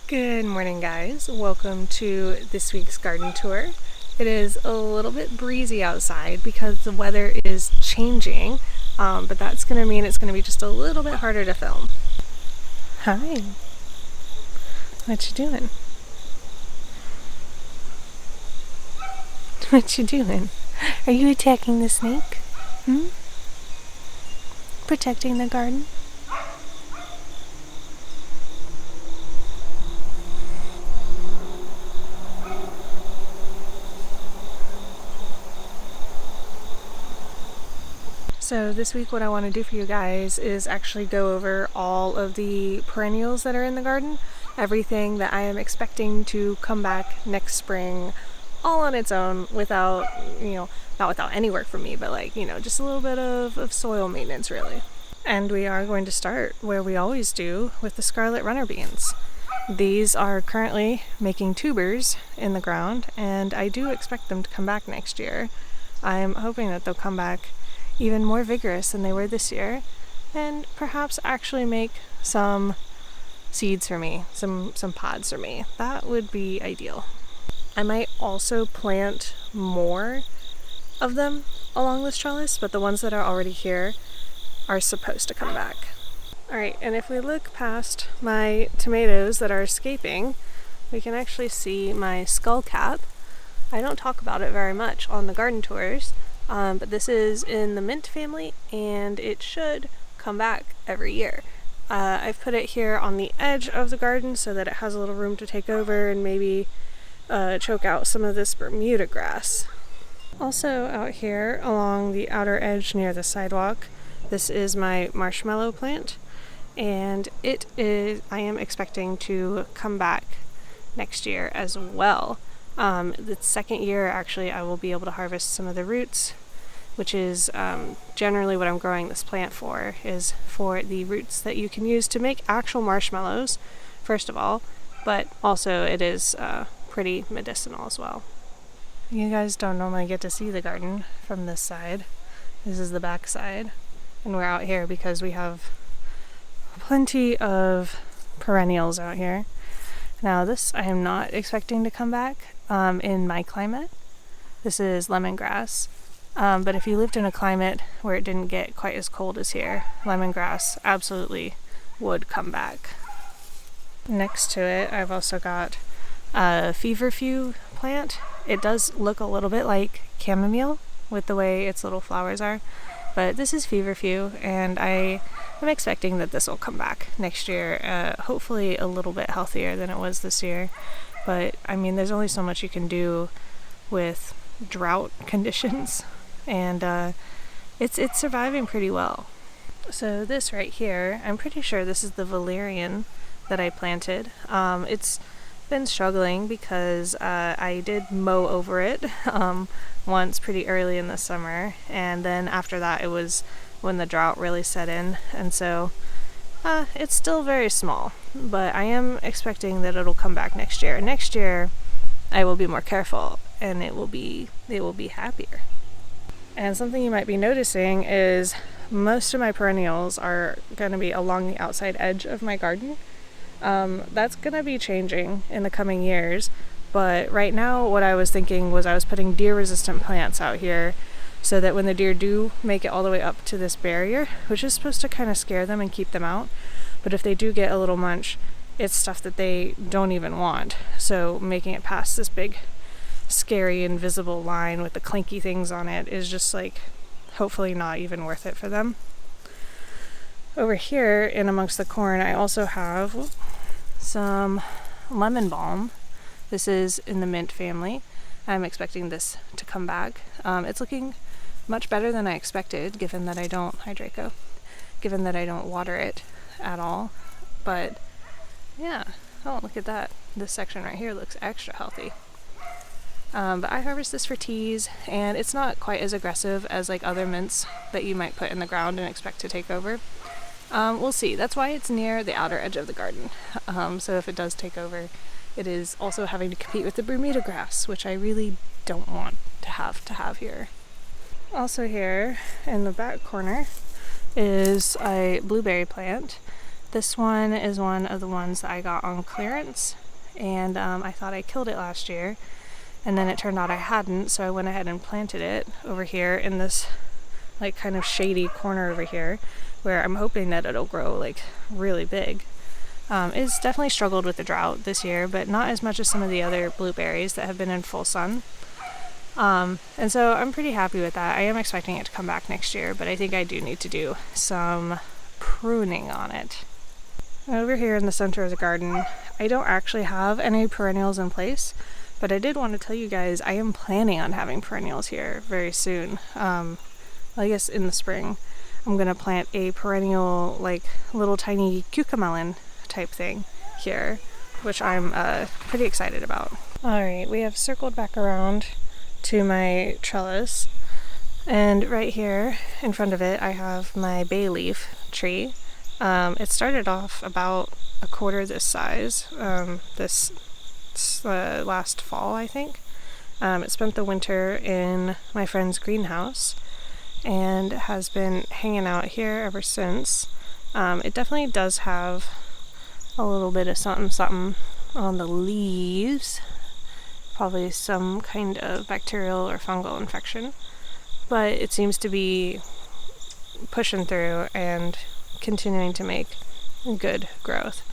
Good morning, guys. Welcome to this week's garden tour. It is a little bit breezy outside because the weather is changing, but that's going to mean it's going to be just a little bit harder to film. Hi. What you doing? What you doing? Are you attacking the snake? Protecting the garden? So this week what I want to do for you guys is actually go over all of the perennials that are in the garden, everything that I am expecting to come back next spring all on its own without, not without any work from me, but just a little bit of soil maintenance really. And we are going to start where we always do, with the scarlet runner beans. These are currently making tubers in the ground, and I do expect them to come back next year. I'm hoping that they'll come back even more vigorous than they were this year, and perhaps actually make some seeds for me, some pods for me. That would be ideal. I might also plant more of them along this trellis, but the ones that are already here are supposed to come back. Alright, and if we look past my tomatoes that are escaping, we can actually see my skull cap. I don't talk about it very much on the garden tours, but this is in the mint family, and it should come back every year. I've put it here on the edge of the garden so that it has a little room to take over and maybe choke out some of this Bermuda grass. Also out here along the outer edge near the sidewalk, this is my marshmallow plant, and I am expecting to come back next year as well. The second year, actually, I will be able to harvest some of the roots, which is generally what I'm growing this plant for, is for the roots that you can use to make actual marshmallows, first of all, but also it is pretty medicinal as well. You guys don't normally get to see the garden from this side. This is the back side, and we're out here because we have plenty of perennials out here. Now this I am not expecting to come back in my climate. This is lemongrass, but if you lived in a climate where it didn't get quite as cold as here, lemongrass absolutely would come back. Next to it, I've also got a feverfew plant. It does look a little bit like chamomile with the way its little flowers are, but this is feverfew, and I am expecting that this will come back next year, hopefully a little bit healthier than it was this year. But I mean, there's only so much you can do with drought conditions, and it's surviving pretty well. So this right here, I'm pretty sure this is the valerian that I planted. It's been struggling because I did mow over it once pretty early in the summer, and then after that it was when the drought really set in, and so it's still very small, but I am expecting that it'll come back next year. And next year I will be more careful, and it will be happier. And something you might be noticing is most of my perennials are going to be along the outside edge of my garden. That's going to be changing in the coming years, but right now what I was thinking was I was putting deer resistant plants out here so that when the deer do make it all the way up to this barrier, which is supposed to kind of scare them and keep them out, but if they do get a little munch, it's stuff that they don't even want. So making it past this big scary invisible line with the clinky things on it is just like hopefully not even worth it for them. Over here in amongst the corn, I also have some lemon balm. This is in the mint family. I'm expecting this to come back. It's looking much better than I expected, given that I don't water it at all. But yeah, oh, look at that. This section right here looks extra healthy. But I harvest this for teas, and it's not quite as aggressive as like other mints that you might put in the ground and expect to take over. We'll see. That's why it's near the outer edge of the garden. So if it does take over, it is also having to compete with the Bermuda grass, which I really don't want to have here. Also here in the back corner is a blueberry plant This one is one of the ones that I got on clearance, and I thought I killed it last year, and then it turned out I hadn't, so I went ahead and planted it over here in this like kind of shady corner over here, where I'm hoping that it'll grow like really big. It's definitely struggled with the drought this year, but not as much as some of the other blueberries that have been in full sun. And so I'm pretty happy with that. I am expecting it to come back next year, but I think I do need to do some pruning on it. Over here in the center of the garden, I don't actually have any perennials in place, but I did want to tell you guys I am planning on having perennials here very soon. I guess in the spring. I'm gonna plant a perennial, like little tiny cucamelon type thing here, which I'm pretty excited about. Alright, we have circled back around to my trellis, and right here in front of it I have my bay leaf tree. It started off about a quarter this size this last fall, I think. It spent the winter in my friend's greenhouse and has been hanging out here ever since. It definitely does have a little bit of something on the leaves, probably some kind of bacterial or fungal infection, but it seems to be pushing through and continuing to make good growth.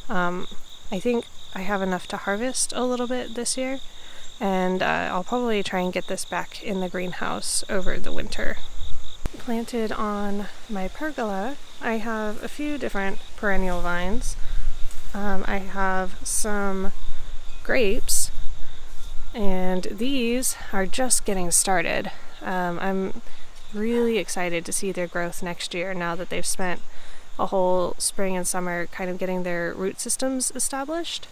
I think I have enough to harvest a little bit this year, and I'll probably try and get this back in the greenhouse over the winter. Planted on my pergola, I have a few different perennial vines. I have some grapes, and these are just getting started. I'm really excited to see their growth next year now that they've spent a whole spring and summer kind of getting their root systems established.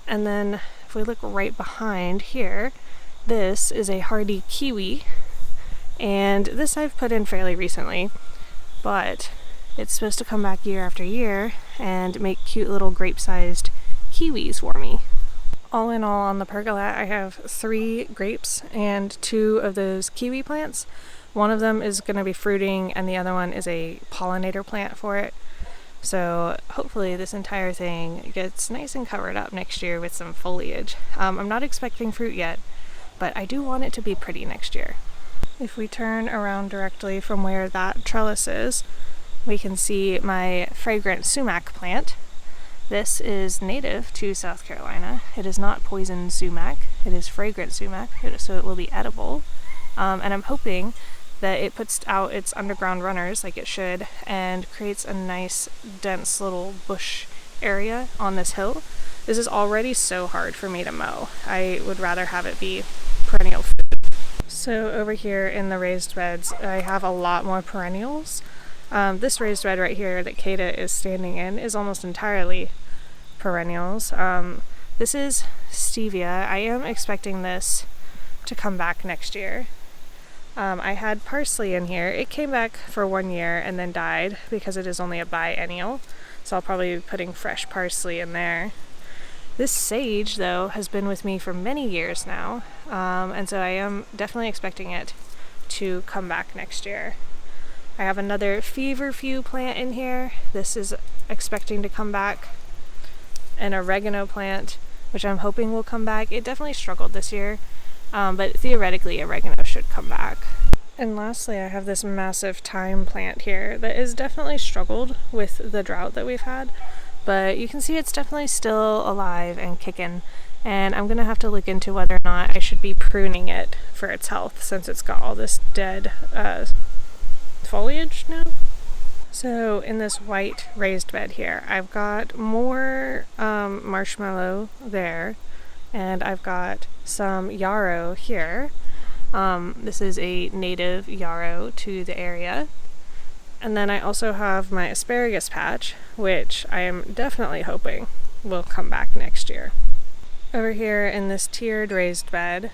And then if we look right behind here, this is a hardy kiwi, and this I've put in fairly recently, but it's supposed to come back year after year and make cute little grape-sized kiwis for me. All in all, on the pergola, I have 3 grapes and 2 of those kiwi plants. One of them is going to be fruiting, and the other one is a pollinator plant for it. So hopefully this entire thing gets nice and covered up next year with some foliage. I'm not expecting fruit yet, but I do want it to be pretty next year. If we turn around directly from where that trellis is, we can see my fragrant sumac plant. This is native to South Carolina. It is not poison sumac, it is fragrant sumac, so it will be edible. And I'm hoping that it puts out its underground runners like it should and creates a nice dense little bush area on this hill. This is already so hard for me to mow. I would rather have it be perennial food. So over here in the raised beds, I have a lot more perennials. This raised bed right here that Kata is standing in is almost entirely perennials. This is stevia. I am expecting this to come back next year. I had parsley in here. It came back for 1 year and then died because it is only a biennial, so I'll probably be putting fresh parsley in there. This sage, though, has been with me for many years now, and so I am definitely expecting it to come back next year. I have another feverfew plant in here. This is expecting to come back. An oregano plant, which I'm hoping will come back. It definitely struggled this year, but theoretically oregano should come back. And lastly, I have this massive thyme plant here that has definitely struggled with the drought that we've had, but you can see it's definitely still alive and kicking, and I'm gonna have to look into whether or not I should be pruning it for its health since it's got all this dead foliage now. So in this white raised bed here, I've got more marshmallow there, and I've got some yarrow here. This is a native yarrow to the area. And then I also have my asparagus patch, which I am definitely hoping will come back next year. Over here in this tiered raised bed,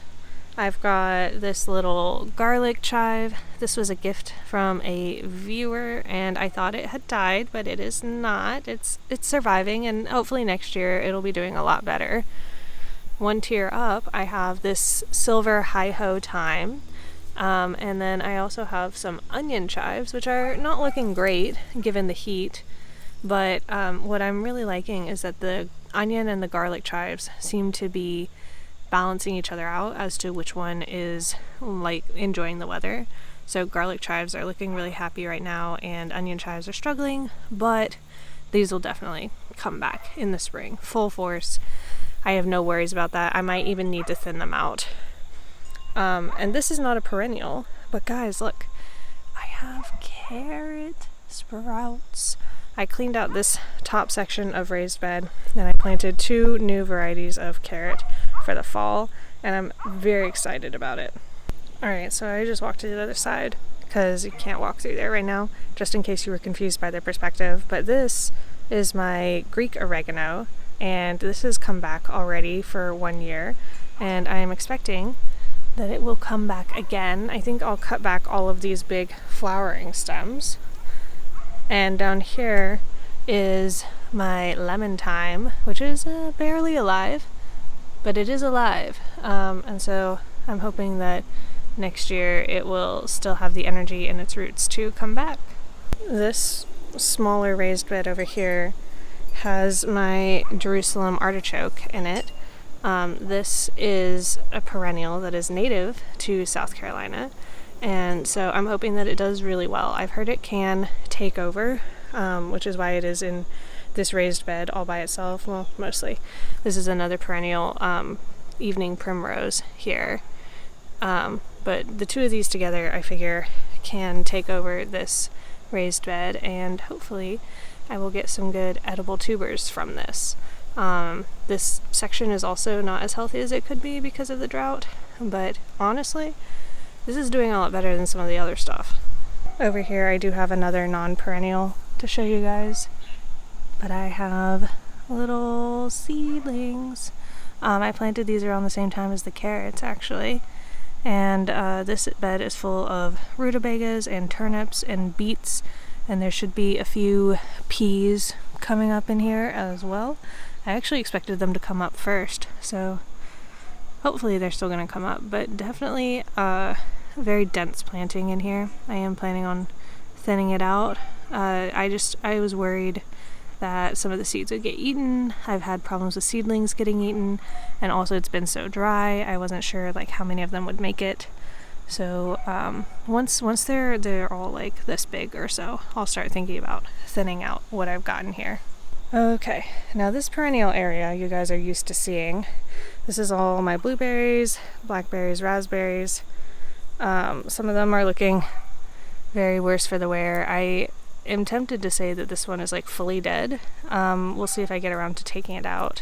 I've got this little garlic chive. This was a gift from a viewer, and I thought it had died, but it is not. It's surviving, and hopefully next year it'll be doing a lot better. One tier up, I have this silver hi-ho thyme, and then I also have some onion chives, which are not looking great given the heat, But what I'm really liking is that the onion and the garlic chives seem to be balancing each other out as to which one is like enjoying the weather. So garlic chives are looking really happy right now, and onion chives are struggling, but these will definitely come back in the spring, full force. I have no worries about that. I might even need to thin them out. And this is not a perennial, but guys, look, I have carrot sprouts. I cleaned out this top section of raised bed, and I planted 2 new varieties of carrot for the fall, and I'm very excited about it. Alright, so I just walked to the other side because you can't walk through there right now, just in case you were confused by their perspective. But this is my Greek oregano, and this has come back already for 1 year, and I am expecting that it will come back again. I think I'll cut back all of these big flowering stems. And down here is my lemon thyme, which is barely alive, but it is alive. And so I'm hoping that next year it will still have the energy in its roots to come back. This smaller raised bed over here has my Jerusalem artichoke in it. This is a perennial that is native to South Carolina, and so I'm hoping that it does really well. I've heard it can take over, which is why it is in this raised bed all by itself. Well, mostly. This is another perennial, evening primrose here. But the 2 of these together, I figure, can take over this raised bed, and hopefully I will get some good edible tubers from this. This section is also not as healthy as it could be because of the drought, but honestly, this is doing a lot better than some of the other stuff. Over here I do have another non-perennial to show you guys, but I have little seedlings. I planted these around the same time as the carrots, actually, and this bed is full of rutabagas and turnips and beets, and there should be a few peas coming up in here as well. I actually expected them to come up first, so hopefully they're still going to come up, but definitely very dense planting in here. I am planning on thinning it out. I was worried that some of the seeds would get eaten. I've had problems with seedlings getting eaten, and also it's been so dry, I wasn't sure like how many of them would make it. So once they're all like this big or so, I'll start thinking about thinning out what I've got in here. Okay, now this perennial area you guys are used to seeing. This is all my blueberries, blackberries, raspberries. Some of them are looking very worse for the wear. I am tempted to say that this one is like fully dead. We'll see if I get around to taking it out.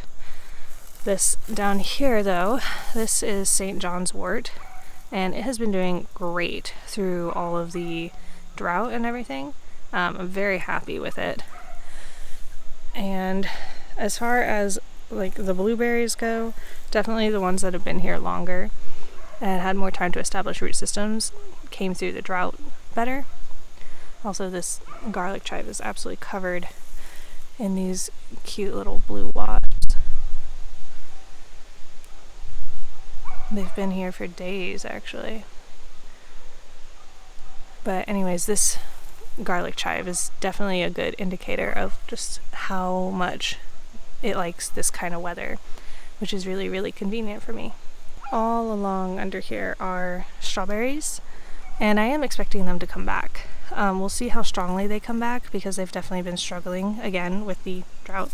This down here though, this is St. John's wort, and it has been doing great through all of the drought and everything. I'm very happy with it. And as far as like the blueberries go, definitely the ones that have been here longer and had more time to establish root systems came through the drought better. Also, this garlic chive is absolutely covered in these cute little blue wasps. They've been here for days, actually. But anyways, this garlic chive is definitely a good indicator of just how much it likes this kind of weather, which is really, really convenient for me. All along under here are strawberries, and I am expecting them to come back. We'll see how strongly they come back, because they've definitely been struggling again with the drought.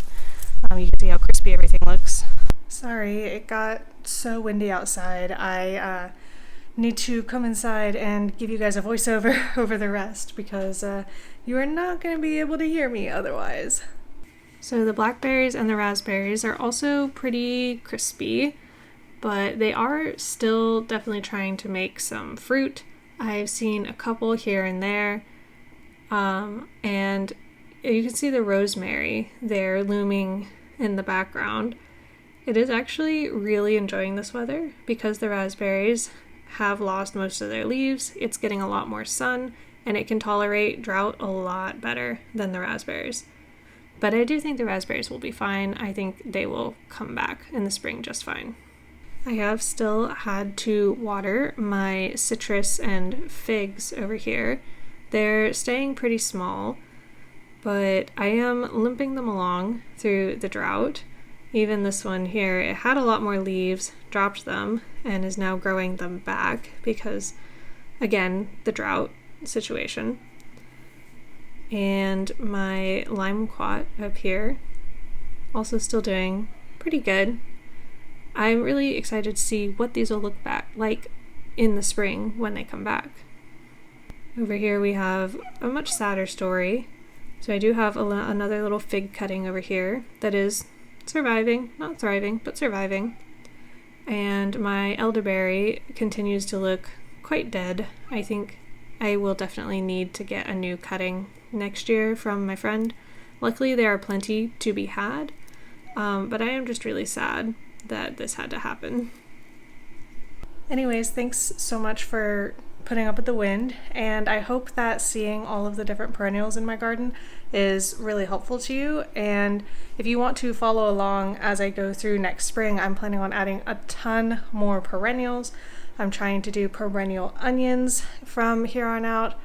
You can see how crispy everything looks. Sorry, it got so windy outside. I need to come inside and give you guys a voiceover over the rest, because you are not going to be able to hear me otherwise. So the blackberries and the raspberries are also pretty crispy, but they are still definitely trying to make some fruit. I've seen a couple here and there, and you can see the rosemary there looming in the background. It is actually really enjoying this weather because the raspberries have lost most of their leaves. It's getting a lot more sun, and it can tolerate drought a lot better than the raspberries. But I do think the raspberries will be fine. I think they will come back in the spring just fine. I have still had to water my citrus and figs over here. They're staying pretty small, but I am limping them along through the drought. Even this one here, it had a lot more leaves, dropped them, and is now growing them back because, again, the drought situation. And my limequat up here, also still doing pretty good. I'm really excited to see what these will look back like in the spring when they come back. Over here we have a much sadder story. So I do have another little fig cutting over here that is surviving, not thriving, but surviving. And my elderberry continues to look quite dead. I think I will definitely need to get a new cutting next year from my friend. Luckily there are plenty to be had, but I am just really sad that this had to happen. Anyways, thanks so much for putting up with the wind, and I hope that seeing all of the different perennials in my garden is really helpful to you. And if you want to follow along as I go through next spring, I'm planning on adding a ton more perennials. I'm trying to do perennial onions from here on out.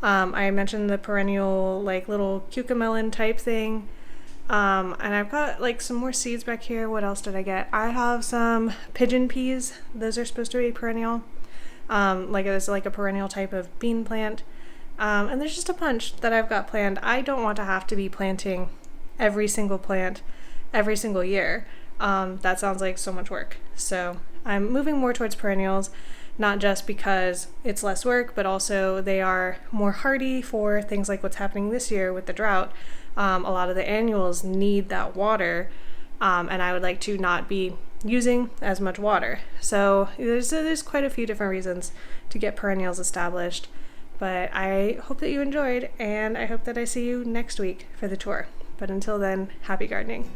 I mentioned the perennial like little cucamelon type thing. And I've got like some more seeds back here. What else did I get? I have some pigeon peas. Those are supposed to be perennial. Like it's like a perennial type of bean plant. And there's just a bunch that I've got planned. I don't want to have to be planting every single plant every single year. That sounds like so much work. So I'm moving more towards perennials, not just because it's less work, but also they are more hardy for things like what's happening this year with the drought. A lot of the annuals need that water, and I would like to not be using as much water. So there's quite a few different reasons to get perennials established, but I hope that you enjoyed, and I hope that I see you next week for the tour. But until then, happy gardening.